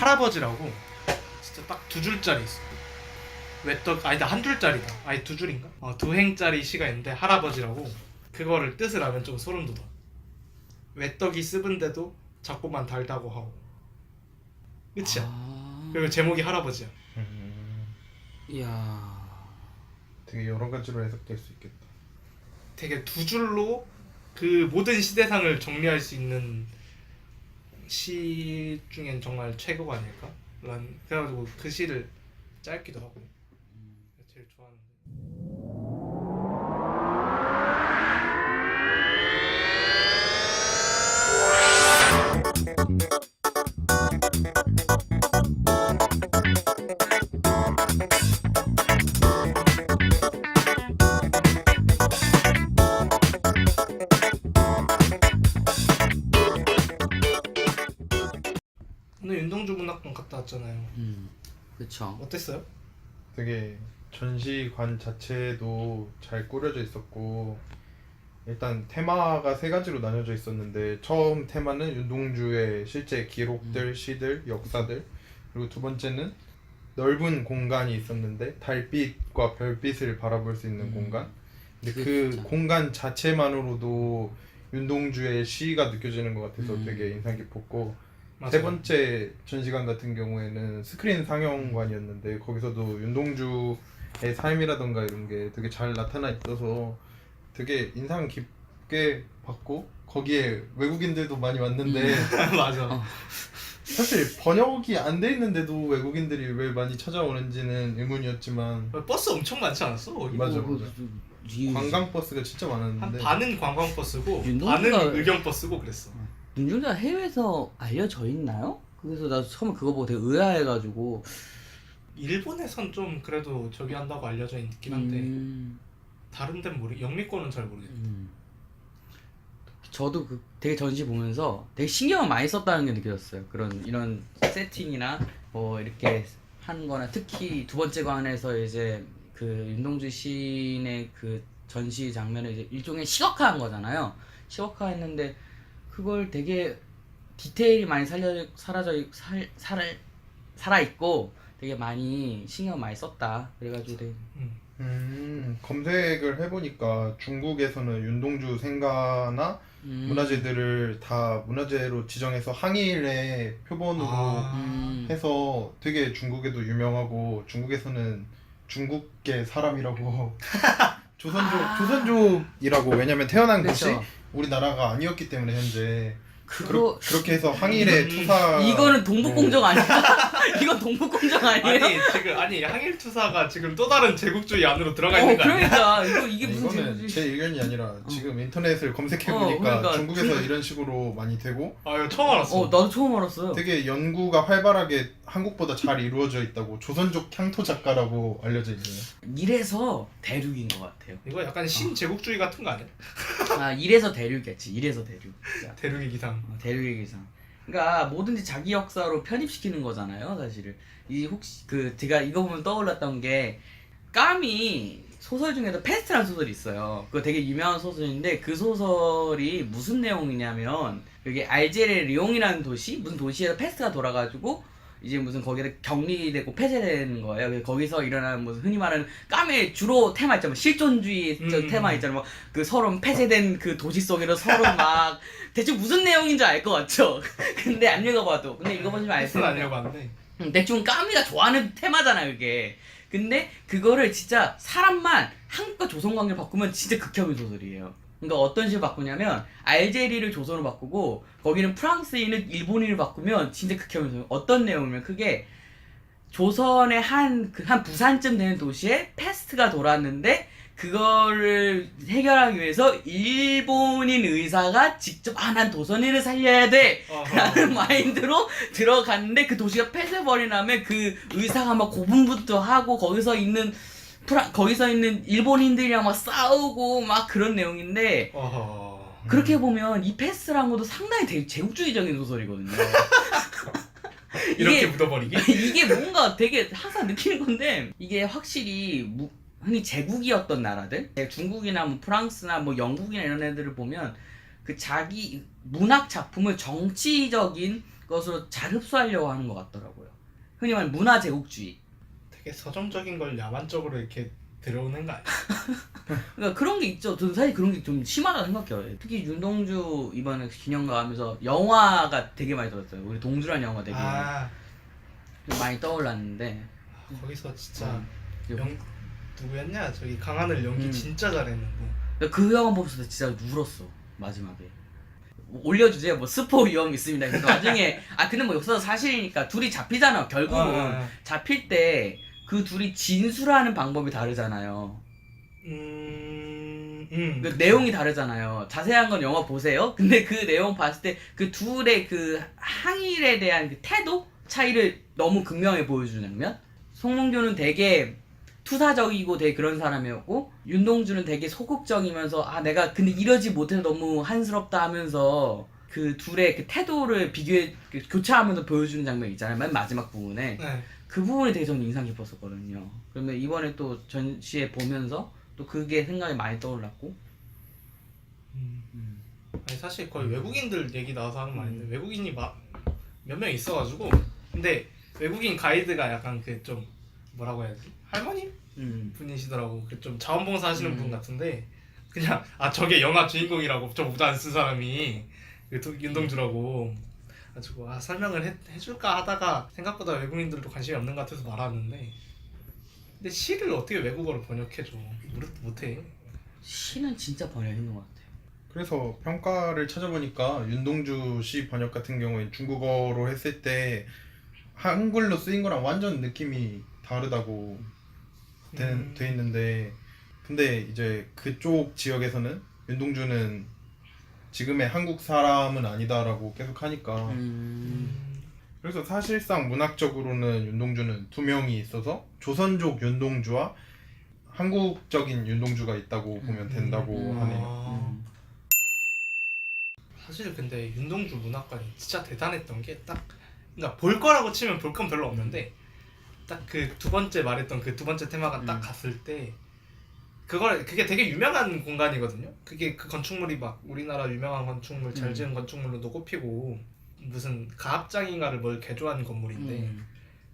할아버지라고 진짜 딱 2줄짜리 있어. 외떡 아니다, 1줄짜리다. 아니 2줄인가? 2행짜리 시가 있는데 할아버지라고. 그거를 뜻을 알면 좀 소름 돋아. 외떡이 습은데도 자꾸만 달다고 하고. 끝이야. 그리고 제목이 할아버지야. 이야. 되게 여러 가지로 해석될 수 있겠다. 되게 2줄로 그 모든 시대상을 정리할 수 있는 시 중엔 정말 최고가 아닐까? 그래가지고 그 시를 짧기도 하고 제일 좋아하는데. 오늘 윤동주 문학관 갔다 왔잖아요. 그쵸. 어땠어요? 되게 전시관 자체도 잘 꾸려져 있었고, 일단 테마가 3가지로 나뉘어져 있었는데, 처음 테마는 윤동주의 실제 기록들, 시들, 역사들, 그리고 2번째는 넓은 공간이 있었는데 달빛과 별빛을 바라볼 수 있는 공간. 근데 그 진짜. 공간 자체만으로도 윤동주의 시가 느껴지는 것 같아서 되게 인상 깊었고, 맞아요. 3번째 전시관 같은 경우에는 스크린 상영관이었는데 거기서도 윤동주의 삶이라던가 이런 게 되게 잘 나타나 있어서 되게 인상 깊게 봤고, 거기에 외국인들도 많이 왔는데 맞아. 사실 번역이 안 돼 있는데도 외국인들이 왜 많이 찾아오는지는 의문이었지만 버스 엄청 많지 않았어? 거기? 맞아. 이 관광버스가 진짜 한 많았는데 반은 관광버스고 윤동주가- 반은 의경버스고 그랬어. 윤종주가 해외에서 알려져 있나요? 그래서 나 처음에 그거 보고 되게 의아해가지고. 일본에선 좀 그래도 저기 한다고 알려져 있긴 한데 음, 다른 데는 영미권은 잘 모르겠어. 저도 그 되게 전시 보면서 되게 신경을 많이 썼다는 게 느껴졌어요. 이런 세팅이나 뭐 이렇게 하는 거나, 특히 2번째 관에서 이제 그 윤동주 시인의 그 전시 장면을 이제 일종의 시각화한 거잖아요. 시각화했는데 그걸 되게 디테일이 많이 살아있고 되게 많이 신경 많이 썼다. 그래가지고 되게 검색을 해보니까 중국에서는 윤동주 생가나 문화재들을 다 문화재로 지정해서 항일의 표본으로 해서 되게 중국에도 유명하고, 중국에서는 중국계 사람이라고 조선족이라고, 왜냐면 태어난 곳이 그쵸. 우리나라가 아니었기 때문에 현재 그거 그렇게 해서 항일의 투사. 이거는 동북공정 아니야? 이건 동북공정 아니에요? 아니 항일투사가 지금 또 다른 제국주의 안으로 들어가 있는 거 아니야? 그러니까 이게 무슨 이거는 제국주의- 제 의견이 아니라 지금 인터넷을 검색해보니까 그러니까 중국에서 이런 식으로 많이 되고 이거 처음 알았어. 나도 처음 알았어요. 되게 연구가 활발하게 한국보다 잘 이루어져 있다고, 조선족 향토 작가라고 알려져 있네요. 이래서 대륙인 것 같아요. 이거 약간 신제국주의 같은 거 아니야? 이래서 대륙이겠지. 이래서 대륙. 진짜. 대륙의 기상. 대륙의 기상. 그러니까 뭐든지 자기 역사로 편입시키는 거잖아요, 사실은. 혹시 제가 이거 보면 떠올랐던 게, 까미 소설 중에도 페스트라는 소설이 있어요. 그거 되게 유명한 소설인데, 그 소설이 무슨 내용이냐면, 여기 알제리의 리옹이라는 무슨 도시에서 페스트가 돌아가지고 이제 무슨 거기에 격리되고 폐쇄되는 거예요. 그래서 거기서 일어나는 무슨 흔히 말하는 까메 주로 테마 있잖아요. 실존주의 테마 있잖아요. 그 서로 폐쇄된 그 도시 속에서 서로 막 대충 무슨 내용인지 알 것 같죠? 근데 안 읽어봐도. 근데 읽어보시면 알 패스는 텐데. 안 읽어봤는데. 대충 까미가 좋아하는 테마잖아요, 그게. 근데 그거를 진짜 사람만 한국과 조선 관계를 바꾸면 진짜 극혐인 소설이에요. 그러니까 어떤 식으로 바꾸냐면, 알제리를 조선으로 바꾸고 거기는 프랑스인을 일본인을 바꾸면 진짜 극혐인 소설. 어떤 내용이면, 그게 조선의 한 부산쯤 되는 도시에 패스트가 돌았는데, 그거를 해결하기 위해서 일본인 의사가 직접 난 도선인을 살려야 돼 라는 마인드로 들어갔는데, 그 도시가 폐쇄버린 다음에 그 의사가 막 고분분투 하고 거기서 있는 일본인들이랑 막 싸우고 막 그런 내용인데, 그렇게 보면 이 패스라는 것도 상당히 되게 제국주의적인 소설이거든요. 이렇게 묻어버리기? 이게 뭔가 되게 항상 느끼는 건데, 이게 확실히 흔히 제국이었던 나라들, 중국이나 뭐 프랑스나 뭐 영국이나 이런 애들을 보면 그 자기 문학 작품을 정치적인 것으로 잘 흡수하려고 하는 것 같더라고요. 흔히 말하는 문화 제국주의. 되게 서정적인 걸 야만적으로 이렇게 들어오는 거 아니야? 그러니까 그런 게 있죠. 저는 사실 그런 게 좀 심하다 생각해요. 특히 윤동주 이번에 기념가 하면서 영화가 되게 많이 들었어요. 우리 동주란 영화 되게 아 좀 많이 떠올랐는데 거기서 진짜 음. 영 누구였냐? 저기 강하늘 연기 음. 진짜 잘했는데. 그 영화 보면서 진짜 울었어 마지막에. 올려주세요. 뭐 스포 위험 있습니다. 그래서 나중에 근데 뭐 역사도 사실이니까 둘이 잡히잖아. 결국은 잡힐 때 그 둘이 진술하는 방법이 다르잖아요. 그 그쵸. 내용이 다르잖아요. 자세한 건 영화 보세요. 근데 그 내용 봤을 때 그 둘의 그 항일에 대한 그 태도 차이를 너무 극명하게 보여주는 장면. 송몽규는 되게 투사적이고 되게 그런 사람이었고 윤동주는 되게 소극적이면서 내가 근데 이러지 못해서 너무 한스럽다 하면서 그 둘의 그 태도를 교차하면서 보여주는 장면 있잖아요. 맨 마지막 부분에. 네. 그 부분이 되게 저는 인상 깊었었거든요. 그러면 이번에 또 전시회 보면서 또 그게 생각이 많이 떠올랐고. 아니 사실 거의 외국인들 얘기 나와서 하는 말인데 외국인이 몇 명 있어가지고 근데 외국인 가이드가 약간 그 좀 뭐라고 해야 되지? 할머님 분이시더라고. 그 좀 자원봉사 하시는 분 같은데 그냥 저게 영화 주인공이라고 좀 모자 안 쓴 사람이 윤동주라고 가지고 설명을 해줄까 하다가 생각보다 외국인들도 관심이 없는 것 같아서 말았는데 근데 시를 어떻게 외국어로 번역해줘? 우리도 못해. 시는 진짜 번역 힘든 것 같아요. 그래서 평가를 찾아보니까 윤동주 씨 번역 같은 경우에 중국어로 했을 때 한글로 쓰인 거랑 완전 느낌이 다르다고 돼 있는데 근데 이제 그쪽 지역에서는 윤동주는 지금의 한국 사람은 아니다라고 계속 하니까 그래서 사실상 문학적으로는 윤동주는 두 명이 있어서 조선족 윤동주와 한국적인 윤동주가 있다고 보면 된다고 하네요. 사실 근데 윤동주 문학관이 진짜 대단했던 게 딱 그러니까 볼 거라고 치면 볼 건 별로 없는데 딱 그 두 번째 말했던 그 두 번째 테마가 딱 갔을 때 그게 되게 유명한 공간이거든요. 그게 그 건축물이 막 우리나라 유명한 건축물 잘 지은 건축물로도 꼽히고 무슨 가합장인가를 뭘 개조한 건물인데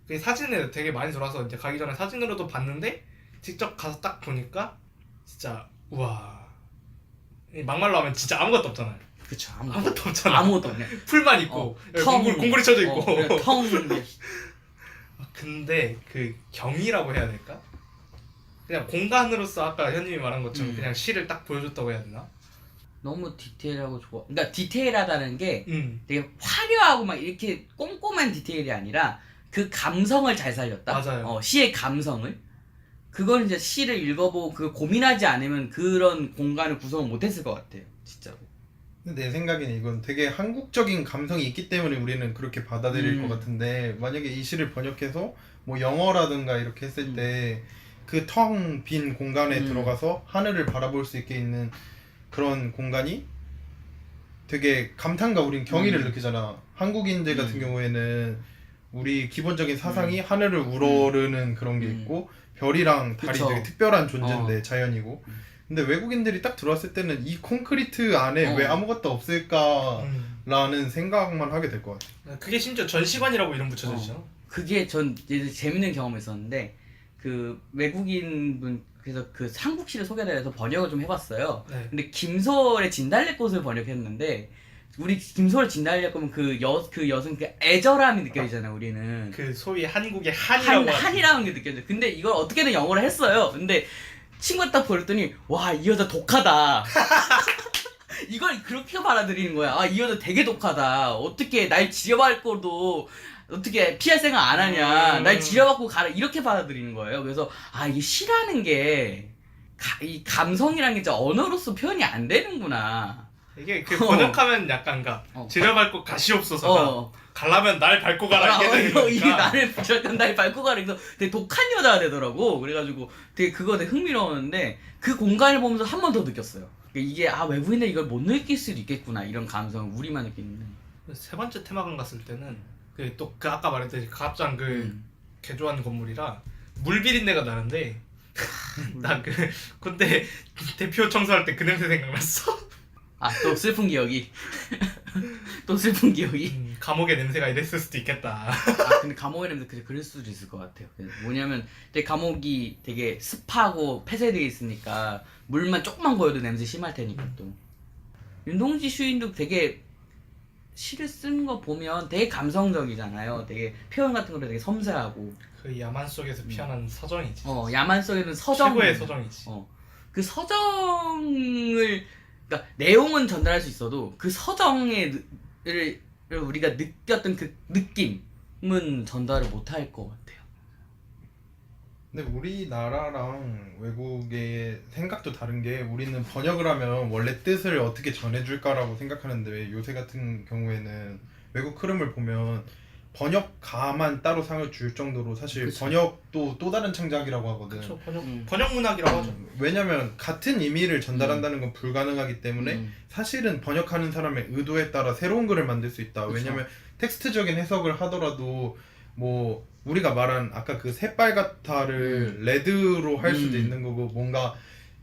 그게 사진에 되게 많이 들어와서 이제 가기 전에 사진으로도 봤는데 직접 가서 딱 보니까 진짜 우와 막말로 하면 진짜 아무것도 없잖아요. 그쵸. 아무것도 없잖아. 아무것도 없네. 풀만 있고 공구리 쳐져 있고. 텅. 근데 그 경이라고 해야 될까? 그냥 공간으로서 아까 현님이 말한 것처럼 그냥 시를 딱 보여줬다고 해야 되나? 너무 디테일하고 좋아. 그러니까 디테일하다는 게 음. 되게 화려하고 막 이렇게 꼼꼼한 디테일이 아니라 그 감성을 잘 살렸다. 맞아요. 시의 감성을. 그걸 이제 시를 읽어보고 그 고민하지 않으면 그런 공간을 구성을 못했을 것 같아요. 진짜로. 근데 내 생각에는 이건 되게 한국적인 감성이 있기 때문에 우리는 그렇게 받아들일 것 같은데 만약에 이 시를 번역해서 뭐 영어라든가 이렇게 했을 때 그 텅 빈 공간에 들어가서 하늘을 바라볼 수 있게 있는 그런 공간이 되게 감탄과 우린 경의를 느끼잖아. 한국인들 같은 경우에는 우리 기본적인 사상이 하늘을 우러르는 그런 게 있고 별이랑 달이 그쵸. 되게 특별한 존재인데 자연이고 근데 외국인들이 딱 들어왔을 때는 이 콘크리트 안에 왜 아무것도 없을까라는 생각만 하게 될 것 같아. 그게 심지어 전시관이라고 이름 붙여져 있죠. 그게 전 이제 재밌는 경험이 있었는데 그 외국인 분 그래서 그 한국시를 소개해서 번역을 좀 해봤어요. 네. 근데 김소월의 진달래꽃을 번역했는데 우리 김소월 진달래꽃은 그 여성 그 애절함이 느껴지잖아요. 우리는 그 소위 한국의 한이라고 하죠. 한이라는 게 느껴져. 근데 이걸 어떻게든 영어로 했어요. 근데 친구가 딱 보랬더니 와 이 여자 독하다. 이걸 그렇게 받아들이는 거야. 이 여자 되게 독하다. 어떻게 날 지려할 거도 어떻게 피할 생각 안 하냐. 날 지려받고 가라. 이렇게 받아들이는 거예요. 그래서 이게 시라는 게 이 감성이라는 게 진짜 언어로서 표현이 안 되는구나. 이게 그 번역하면 약간 지려밟고 가시옵소서가 가려면 날 밟고 가라 이게 되는 거니까. 이게 날 밟고 가라. 그래서 되게 독한 여자가 되더라고. 그래가지고 되게 그거 되게 흥미로웠는데 그 공간을 보면서 한 번 더 느꼈어요. 이게 외부인들 이걸 못 느낄 수도 있겠구나. 이런 감성을 우리만 느끼는데. 세 번째 테마관 갔을 때는 그 아까 말했듯이 가합장 개조한 건물이라 물비린내가 나는데 나 그 군대 대표 청소할 때 그 냄새 생각났어. 또 슬픈 기억이. 또 슬픈 기억이. 감옥의 냄새가 이랬을 수도 있겠다. 아 근데 감옥의 냄새 그럴 수도 있을 것 같아요. 뭐냐면 되게 감옥이 되게 습하고 폐쇄되어 있으니까 물만 조금만 고여도 냄새 심할 테니까 또. 윤동지 시인도 되게 시를 쓰는 거 보면 되게 감성적이잖아요. 되게 표현 같은 거도 되게 섬세하고. 그 야만 속에서 피어난 서정이지. 야만 속에는 서정. 최고의 서정이지. 그 서정을 그러니까 내용은 전달할 수 있어도 그 서정을 우리가 느꼈던 그 느낌은 전달을 못할 것 같아요. 근데 우리나라랑 외국의 생각도 다른 게 우리는 번역을 하면 원래 뜻을 어떻게 전해줄까라고 생각하는데 요새 같은 경우에는 외국 흐름을 보면 번역가만 따로 상을 줄 정도로 사실 그쵸. 번역도 또 다른 창작이라고 하거든. 그렇죠. 번역 문학이라고 하죠. 왜냐면 같은 의미를 전달한다는 건 불가능하기 때문에 음. 사실은 번역하는 사람의 의도에 따라 새로운 글을 만들 수 있다. 그쵸. 왜냐면 텍스트적인 해석을 하더라도 뭐 우리가 말한 아까 그 새빨갛다를 레드로 할 수도 있는 거고 뭔가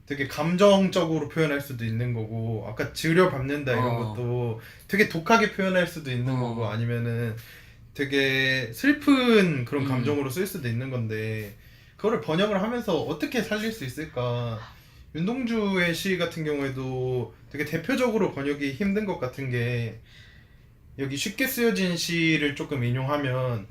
되게 감정적으로 표현할 수도 있는 거고 아까 들여밟는다 이런 것도 되게 독하게 표현할 수도 있는 거고 아니면은 되게 슬픈 그런 감정으로 쓸 수도 있는 건데 그거를 번역을 하면서 어떻게 살릴 수 있을까. 윤동주의 시 같은 경우에도 되게 대표적으로 번역이 힘든 것 같은 게 여기 쉽게 쓰여진 시를 조금 인용하면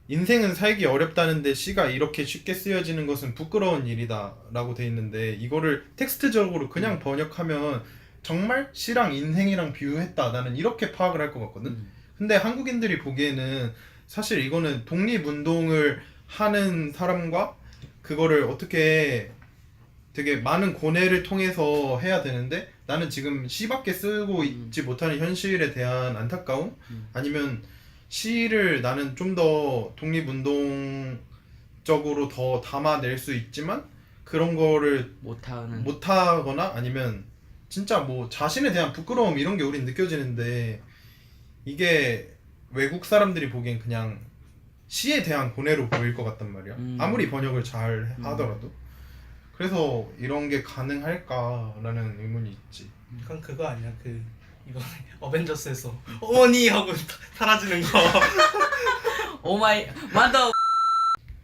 인생은 살기 어렵다는데 시가 이렇게 쉽게 쓰여지는 것은 부끄러운 일이다 라고 돼 있는데 이거를 텍스트적으로 그냥 번역하면 정말 시랑 인생이랑 비유했다 나는 이렇게 파악을 할 것 같거든. 근데 한국인들이 보기에는 사실 이거는 독립운동을 하는 사람과 그거를 어떻게 되게 많은 고뇌를 통해서 해야 되는데 나는 지금 시밖에 쓰고 있지 못하는 현실에 대한 안타까움 아니면 시를 나는 좀 더 독립운동적으로 더 담아낼 수 있지만 그런 거를 못하거나 아니면 진짜 뭐 자신에 대한 부끄러움 이런 게 우린 느껴지는데 이게 외국 사람들이 보기엔 그냥 시에 대한 고뇌로 보일 것 같단 말이야. 아무리 번역을 잘 하더라도. 그래서 이런 게 가능할까라는 의문이 있지. 그건 그거 아니야. 그 이번에 어벤져스에서 어머니 하고 사라지는 거. 오마이 맞다.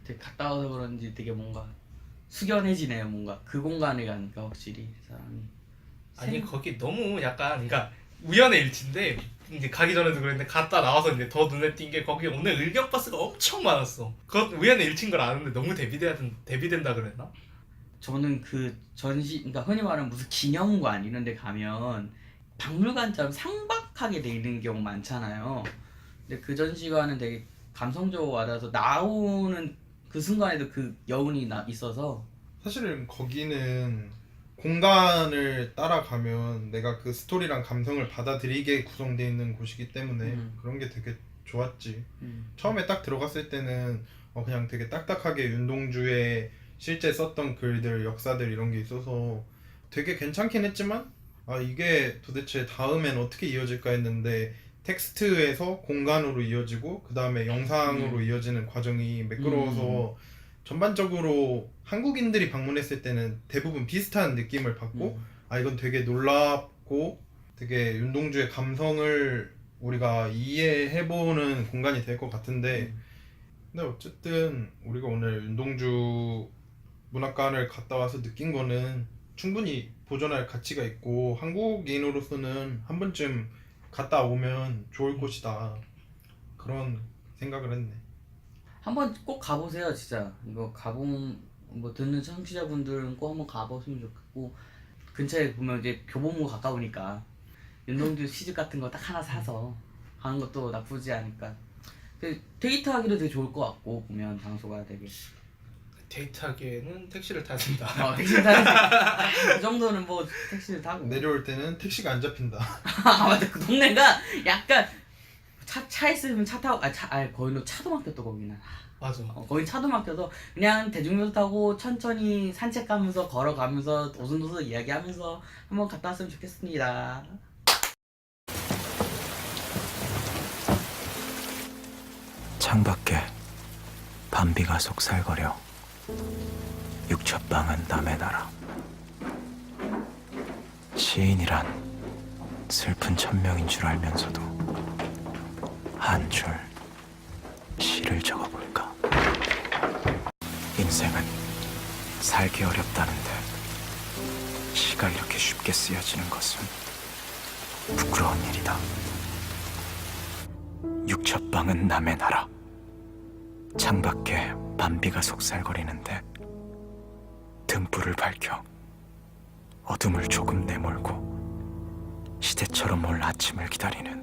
되게 갔다 와서 그런지 되게 뭔가 숙연해지네요. 뭔가 그 공간에 가니까 확실히 사람이. 아니 거기 너무 약간 그러니까 우연의 일치인데 이제 가기 전에도 그랬는데 갔다 나와서 이제 더 눈에 띈 게 거기 오늘 일격바스가 엄청 많았어. 그것 우연의 일치인 걸 아는데 너무 대비된다 그랬나? 저는 그 전시 그러니까 흔히 말하는 무슨 기념관 이런 데 가면 박물관처럼 상박하게 돼 있는 경우 많잖아요. 근데 그 전시관은 되게 감성적으로 와닿아서 나오는 그 순간에도 그 여운이 있어서 사실은 거기는 공간을 따라가면 내가 그 스토리랑 감성을 받아들이게 구성되어 있는 곳이기 때문에 그런 게 되게 좋았지. 처음에 딱 들어갔을 때는 그냥 되게 딱딱하게 윤동주의 실제 썼던 글들, 역사들 이런 게 있어서 되게 괜찮긴 했지만 이게 도대체 다음엔 어떻게 이어질까 했는데 텍스트에서 공간으로 이어지고 그 다음에 영상으로 이어지는 과정이 매끄러워서 전반적으로 한국인들이 방문했을 때는 대부분 비슷한 느낌을 받고 이건 되게 놀랍고 되게 윤동주의 감성을 우리가 이해해보는 공간이 될 것 같은데 근데 어쨌든 우리가 오늘 윤동주 문학관을 갔다 와서 느낀 거는 충분히 보존할 가치가 있고 한국인으로서는 한 번쯤 갔다 오면 좋을 곳이다 그런 생각을 했네. 한번 꼭 가보세요 진짜. 이거 뭐 듣는 청취자분들은 꼭 한번 가보시면 좋겠고 근처에 보면 이제 교보문고 가까우니까 윤동주 시집 같은 거 딱 하나 사서 가는 것도 나쁘지 않을까. 데이트하기도 되게 좋을 것 같고 보면 장소가 되게 데이트하기에는 택시를 타야 된다. 택시를 타야지. 그 정도는 뭐 택시를 타고 내려올 때는 택시가 안 잡힌다. 아 맞아. 그 동네가 약간 차 있으면 차 타고 거기로 차도 막혔다 거기는. 맞아. 거기 차도 막혀서 그냥 대중교통 타고 천천히 산책하면서 걸어가면서 오순도순 이야기하면서 한번 갔다 왔으면 좋겠습니다. 창밖에 밤비가 속살거려 육첩방은 남의 나라. 시인이란 슬픈 천명인 줄 알면서도 한 줄 시를 적어볼까? 인생은 살기 어렵다는데 시가 이렇게 쉽게 쓰여지는 것은 부끄러운 일이다. 육첩방은 남의 나라. 창밖에 밤비가 속살거리는데 등불을 밝혀 어둠을 조금 내몰고 시대처럼 올 아침을 기다리는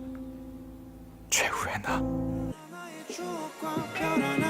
최후의 나. 나의 추억과 편안한